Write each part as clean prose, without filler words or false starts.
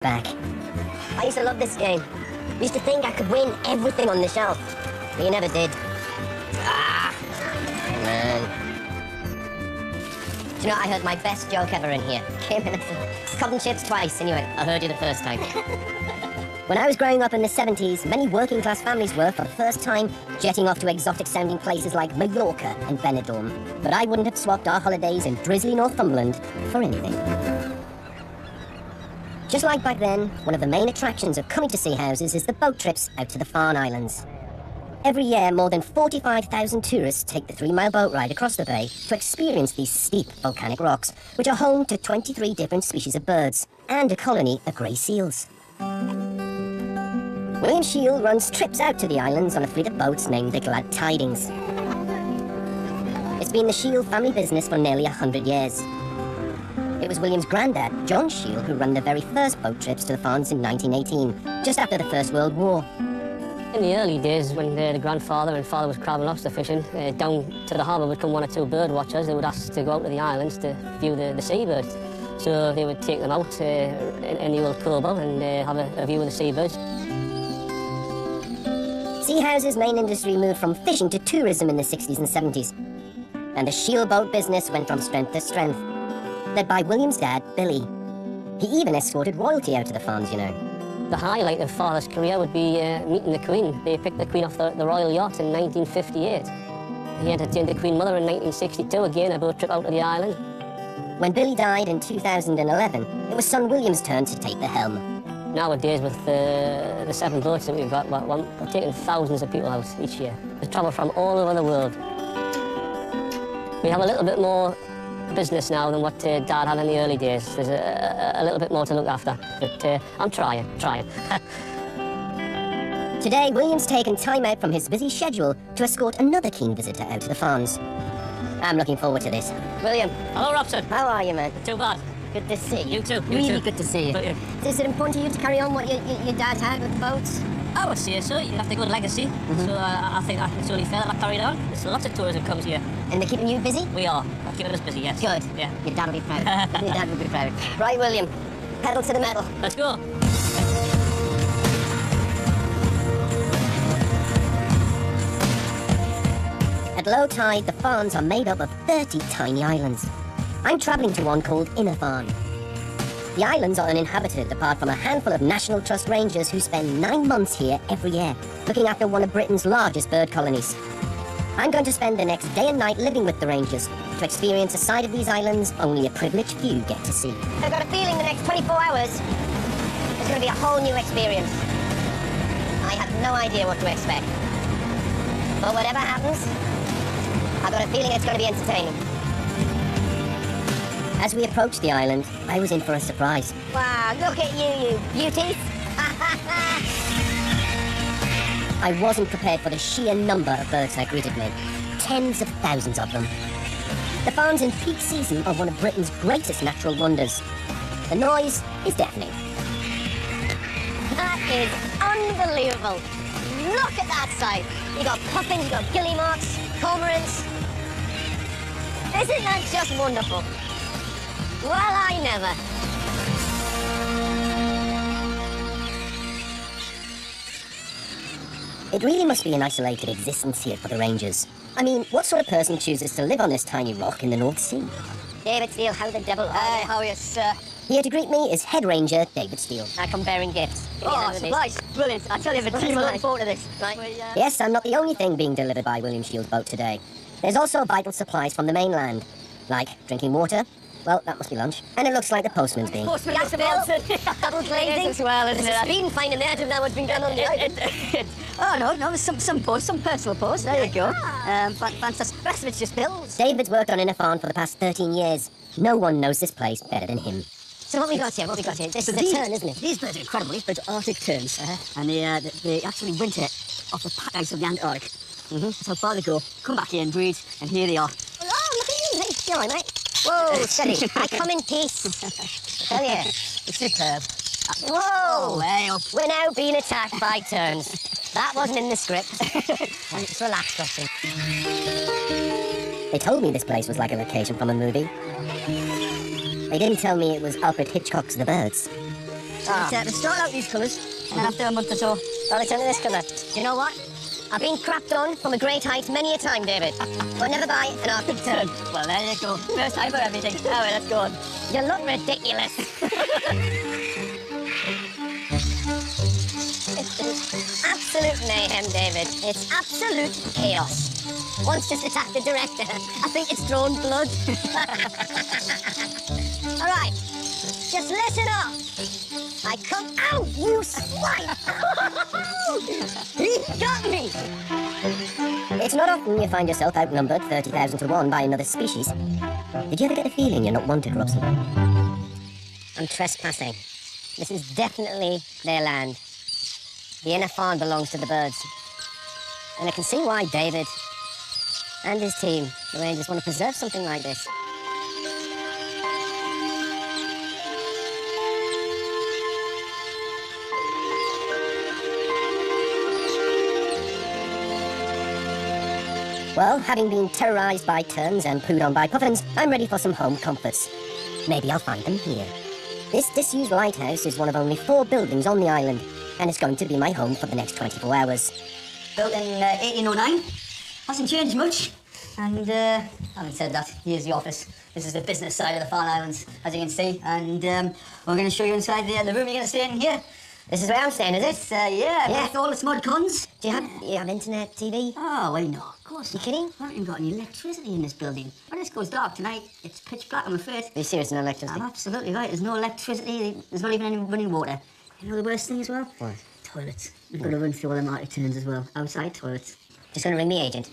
back. I used to love this game. Used to think I could win everything on the shelf, but you never did. Ah, man. Do you know, I heard my best joke ever in here. Came in and said, cotton chips twice, and you went, I heard you the first time. When I was growing up in the 70s, many working-class families were, for the first time, jetting off to exotic-sounding places like Mallorca and Benidorm. But I wouldn't have swapped our holidays in drizzly Northumberland for anything. Just like back then, one of the main attractions of coming to see houses is the boat trips out to the Farne Islands. Every year, more than 45,000 tourists take the 3-mile boat ride across the bay to experience these steep volcanic rocks, which are home to 23 different species of birds and a colony of grey seals. William Shield runs trips out to the islands on a fleet of boats named the Glad Tidings. It's been the Shield family business for nearly 100 years. It was William's granddad, John Shield, who ran the very first boat trips to the Farnes in 1918, just after the First World War. In the early days, when the grandfather and father was crab and lobster fishing, down to the harbour would come one or two bird watchers. They would ask to go out to the islands to view the seabirds. So they would take them out in the old coble and have a view of the seabirds. Seahouse's main industry moved from fishing to tourism in the 60s and 70s. And the Shield boat business went from strength to strength, led by William's dad, Billy. He even escorted royalty out to the farms, you know. The highlight of father's career would be meeting the Queen. They picked the Queen off the Royal Yacht in 1958. He entertained the Queen Mother in 1962, again a boat trip out to the island. When Billy died in 2011, it was son William's turn to take the helm. Nowadays, with the 7 boats that we've got, we're taking thousands of people out each year. They travel from all over the world. We have a little bit more business now than what Dad had in the early days. There's a little bit more to look after, but I'm trying. Today, William's taken time out from his busy schedule to escort another keen visitor out to the Farnes. I'm looking forward to this. William. Hello, Robson. How are you, man? Too bad. Good to see you. You too. Really good to see you. Is it important to you to carry on what your dad had with the boats? I would say so. You have to go to legacy. So I think it's only fair that I carry it on. There's lots of tourism comes here. And they're keeping you busy? We are. They're keeping us busy, yes. Good. Yeah. Your dad will be proud. Your dad will be proud. Right, William. Pedal to the metal. Let's go. At low tide, the Farnes are made up of 30 tiny islands. I'm travelling to one called Inner Farne. The islands are uninhabited apart from a handful of National Trust rangers who spend 9 months here every year, looking after one of Britain's largest bird colonies. I'm going to spend the next day and night living with the rangers to experience a side of these islands only a privileged few get to see. I've got a feeling the next 24 hours is going to be a whole new experience. I have no idea what to expect. But whatever happens, I've got a feeling it's going to be entertaining. As we approached the island, I was in for a surprise. Wow, look at you beauties! I wasn't prepared for the sheer number of birds that greeted me. Tens of thousands of them. The Farnes in peak season are one of Britain's greatest natural wonders. The noise is deafening. That is unbelievable! Look at that sight! You got puffins, you got guillemots, cormorants. Isn't that just wonderful? Well, I never. It really must be an isolated existence here for the rangers. I mean, what sort of person chooses to live on this tiny rock in the North Sea? David Steele, how the devil are you? How are you, sir? Here to greet me is Head Ranger David Steele. I come bearing gifts. Oh, supplies. Brilliant. I tell you, the team are looking forward to this. Right. Yes, I'm not the only thing being delivered by William Shield's boat today. There's also vital supplies from the mainland, like drinking water. Well, that must be lunch. And it looks like the postman's being. Postman, Mr. Wilson. Double glazing. As well, isn't it? It's been fine in there to know what's been done on the island. Oh, no, there's some posts, some personal posts. There you go. Fantastic. The rest of it's just bills. David's worked on Inner Farne for the past 13 years. No one knows this place better than him. So what we got here? This is a tern, isn't it? These birds are incredible. These birds are Arctic terns. And they actually winter off the pack ice of the Antarctic. That's how far they go. Come back here and breed, and here they are. Oh, look at you. Hey, you all right, mate? Whoa, steady. I come in peace. Tell you. It's superb. Whoa! Way up. We're now being attacked by terns. That wasn't in the script. Just relax, Robson. They told me this place was like a location from a movie. They didn't tell me it was Alfred Hitchcock's The Birds. They start out these colours, and then after a month or so, Well, it's under this colour. you know what? I've been crapped on from a great height many a time, David, but never by an Arctic tern. Well, there you go. First time for everything. All right, let's go on. You look ridiculous. It's absolute mayhem, David. It's absolute chaos. Once just attacked the director. I think it's drawn blood. All right, just listen up. I come out, you swine! He got me! It's not often you find yourself outnumbered 30,000 to 1 by another species. Did you ever get the feeling you're not wanted, Robson? I'm trespassing. This is definitely their land. The inner farm belongs to the birds. And I can see why David and his team, the Rangers, want to preserve something like this. Well, having been terrorised by terns and pooed on by puffins, I'm ready for some home comforts. Maybe I'll find them here. This disused lighthouse is one of only 4 buildings on the island, and it's going to be my home for the next 24 hours. Built in 1809. Hasn't changed much. And having said that, here's the office. This is the business side of the Farne Islands, as you can see. And we're going to show you inside the room you're going to stay in here. This is where I'm staying, is it? Yeah, with all its mod cons. Do you have internet, TV? Oh, why not? Of course. You kidding? We haven't even got any electricity in this building. When this goes dark tonight, it's pitch black, I'm afraid. Are you serious, no electricity? I'm absolutely right. There's no electricity. There's not even any running water. You know the worst thing as well? What? Toilets. We've got to run through all them Arctic terns as well. Outside toilets. Just going to ring the agent.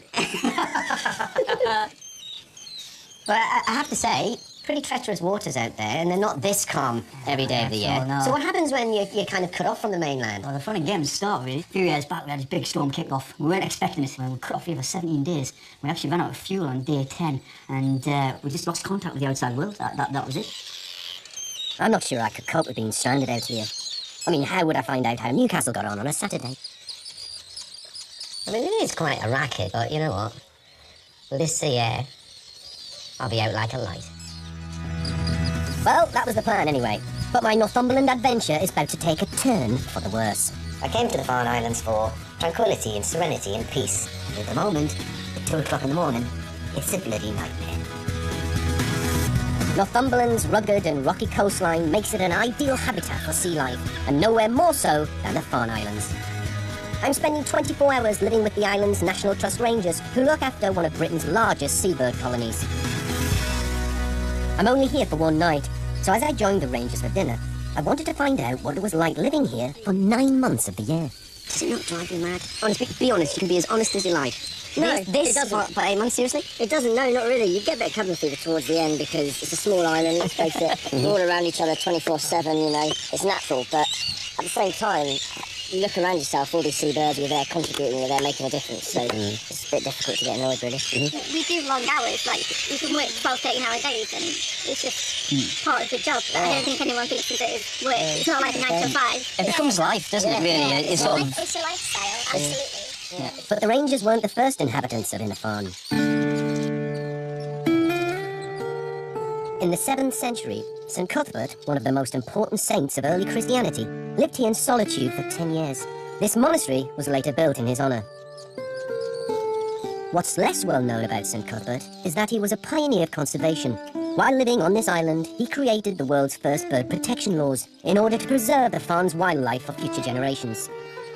But I have to say, pretty treacherous waters out there, and they're not this calm every day of the year. No. So what happens when you're kind of cut off from the mainland? Well, the fun and games start, really. A few years back, we had this big storm kick off. We weren't expecting it. We were cut off here for 17 days. We actually ran out of fuel on day 10, and we just lost contact with the outside world. That was it. I'm not sure I could cope with being stranded out here. I mean, how would I find out how Newcastle got on a Saturday? I mean, it is quite a racket, but you know what? With this sea air, I'll be out like a light. Well, that was the plan anyway. But my Northumberland adventure is about to take a turn for the worse. I came to the Farne Islands for tranquility and serenity and peace. And at the moment, at 2 o'clock in the morning, it's a bloody nightmare. Northumberland's rugged and rocky coastline makes it an ideal habitat for sea life, and nowhere more so than the Farne Islands. I'm spending 24 hours living with the island's National Trust Rangers, who look after one of Britain's largest seabird colonies. I'm only here for one night, so as I joined the Rangers for dinner, I wanted to find out what it was like living here for 9 months of the year. Does it not drive you mad? Honestly, be honest, you can be as honest as you like. No, this it doesn't. for 8 months, seriously? It doesn't, no, not really. You get a bit of cabin fever towards the end because it's a small island, let's face it. We're all around each other 24/7, you know. It's natural, but at the same time, you look around yourself, all these seabirds, you're there contributing, you're there making a difference, so it's a bit difficult to get annoyed, really. We do long hours, like we can work 12, 13-hour days, and it's just part of the job. But I don't think anyone thinks that it's work. It's not like a 9 to 5. It becomes life, doesn't it, really? It's sort of... It's a lifestyle, absolutely. Yeah. But the Rangers weren't the first inhabitants of Inner Farne. In the 7th century, St. Cuthbert, one of the most important saints of early Christianity, lived here in solitude for 10 years. This monastery was later built in his honour. What's less well known about St. Cuthbert is that he was a pioneer of conservation. While living on this island, he created the world's first bird protection laws in order to preserve the Farne's wildlife for future generations.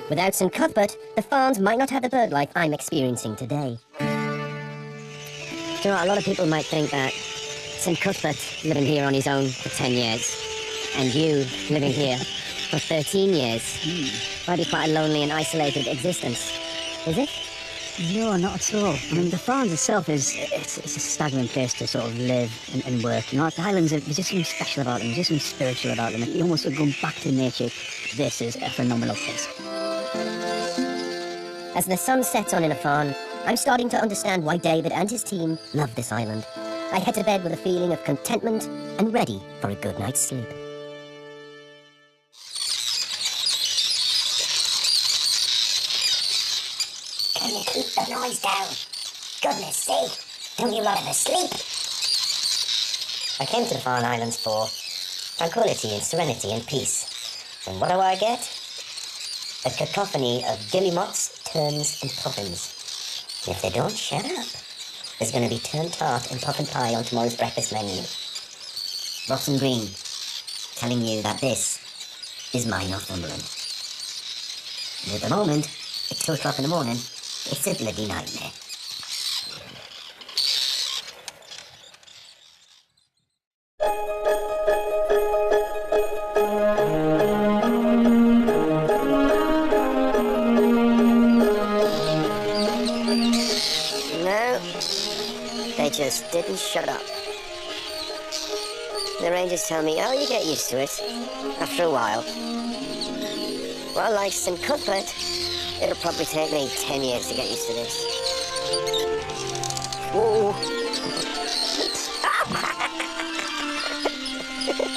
Without St. Cuthbert, the Farnes might not have the bird life I'm experiencing today. Do you know what, a lot of people might think that St. Cuthbert living here on his own for 10 years, and you living here for 13 years, might be quite a lonely and isolated existence. Is it? No, not at all. I mean, the Farnes itself it's a staggering place to sort of live and work. You know, the islands, there's just something special about them, there's just something spiritual about them. You almost go back to nature. This is a phenomenal place. As the sun sets on Inner Farne, I'm starting to understand why David and his team love this island. I head to bed with a feeling of contentment and ready for a good night's sleep. Can you keep the noise down? Goodness sake, don't you lot ever sleep? I came to the Farne Islands for tranquility and serenity and peace. And what do I get? A cacophony of guillemots, terns, and puffins. If they don't shut up, there's going to be turn tart and puffin pie on tomorrow's breakfast menu. Robson Green, telling you that this is my Northumberland. And at the moment, at 2 o'clock in the morning, it's a bloody nightmare. No, they just didn't shut up. The rangers tell me, oh, you get used to it after a while. Well, like St. Cuthbert, it'll probably take me 10 years to get used to this. Whoa.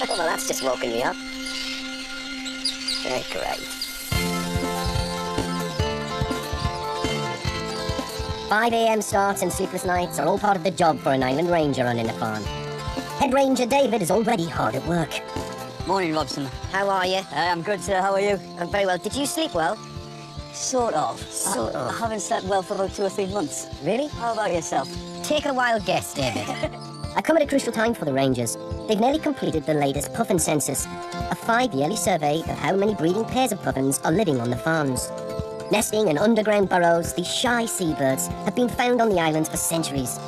Well, that's just woken me up. Great. 5 a.m. starts and sleepless nights are all part of the job for an island ranger on Innerfarm. Head Ranger David is already hard at work. Morning, Robson. How are you? I'm good, sir. How are you? I'm very well. Did you sleep well? Sort of. Sort of. I haven't slept well for about 2 or 3 months. Really? How about yourself? Take a wild guess, David. I come at a crucial time for the Rangers. They've nearly completed the latest puffin census, a 5-yearly survey of how many breeding pairs of puffins are living on the farms. Nesting in underground burrows, these shy seabirds have been found on the islands for centuries.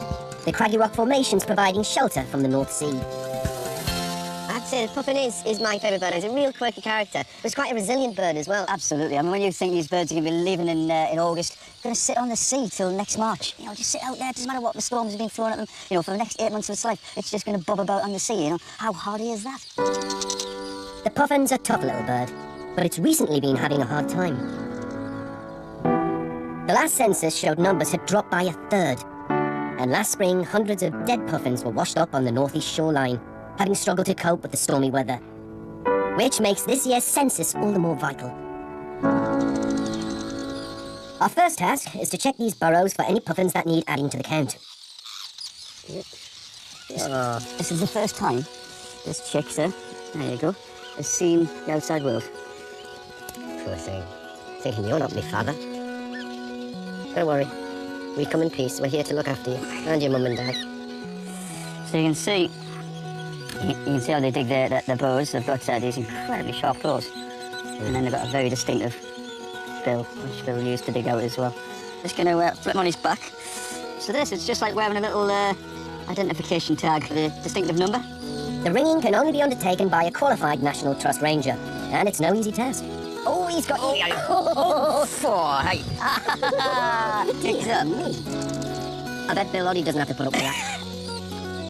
The craggy rock formations providing shelter from the North Sea. I'd say the puffin is my favourite bird. He's a real quirky character. He's quite a resilient bird as well. Absolutely. I mean, when you think these birds are going to be leaving in August, going to sit on the sea till next March. You know, just sit out there. It doesn't matter what the storms have been thrown at them. You know, for the next 8 months of its life, it's just going to bob about on the sea, you know. How hardy is that? The puffin's a tough little bird, but it's recently been having a hard time. The last census showed numbers had dropped by 1/3. And last spring, hundreds of dead puffins were washed up on the northeast shoreline, having struggled to cope with the stormy weather. Which makes this year's census all the more vital. Our first task is to check these burrows for any puffins that need adding to the count. This is the first time this chick, sir, there you go, has seen the outside world. Poor thing. Thinking you're not my father. Don't worry. We come in peace. We're here to look after you and your mum and dad. So you can see how they dig their burrows. They've got these incredibly sharp claws. And then they've got a very distinctive bill, which they'll use to dig out as well. Just going to flip him on his back. So it's just like wearing a little identification tag with a distinctive number. The ringing can only be undertaken by a qualified National Trust Ranger, and it's no easy task. Oh, he's got... Hey. Takes up. I bet Bill Oddie doesn't have to put up with that.